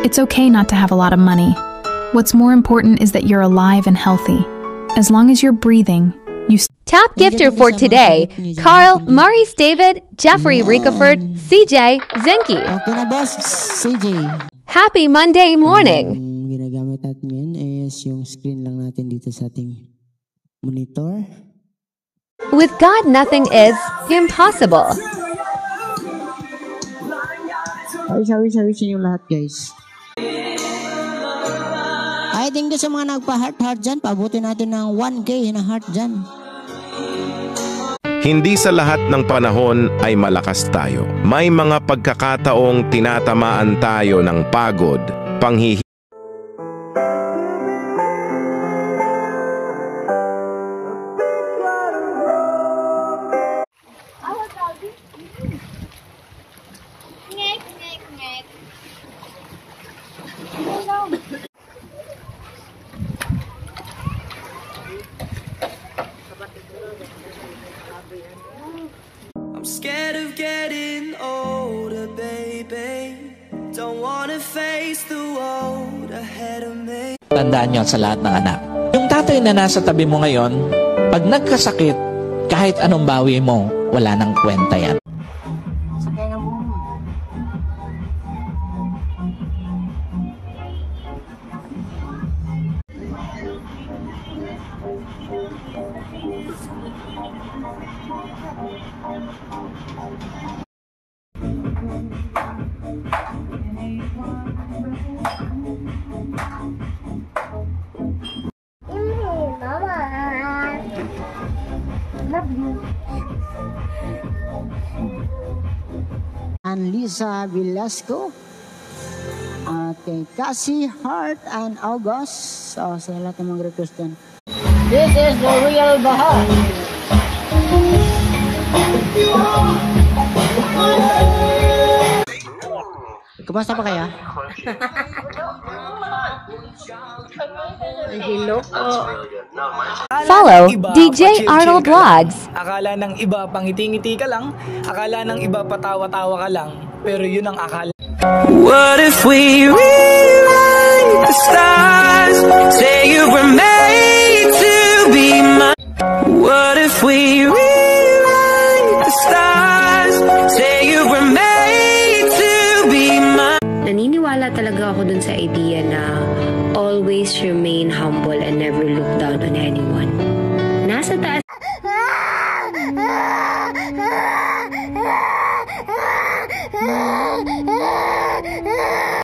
It's okay not to have a lot of money. What's more important is that you're alive and healthy. As long as you're breathing, you... Top gifter for today, Carl, Maurice David, Jeffrey Ricaford, CJ, Zenki. Okay na boss, CJ. Happy Monday morning! Ang ginagamit natin ngayon is yung screen lang natin dito sa ating monitor. With God, nothing is impossible. Sorry yung lahat guys. I think sa mga nagpa-heart dyan, pabutin natin ng 1K na heart dyan. Hindi sa lahat ng panahon ay malakas tayo. May mga pagkakataong tinatamaan tayo ng pagod, panghihi. I'm scared of getting older, baby. Don't wanna face the world ahead of me. Tandaan nyo sa lahat ng anak. Yung tatay na nasa tabi mo ngayon, pag nagkasakit, kahit anong bawi mo, wala nang kwenta yan. And Lisa Velasco, kay Cassie, Hart, and August. So, sa lahat ng mga request dyan. This is the real Baha. Kumusta pa kaya? Follow DJ Arnold Vlogs. Akala ng iba pangiti-ngiti ka lang, akala ng iba patawa-tawa ka lang, pero yun ang akala. What if we rewrite the stars? Say you were made to be mine. What if we rewrite the stars? Say you were made to be mine. Naniniwala talaga ako dun sa idea na always remain humble and never look down on anyone. Nasa taas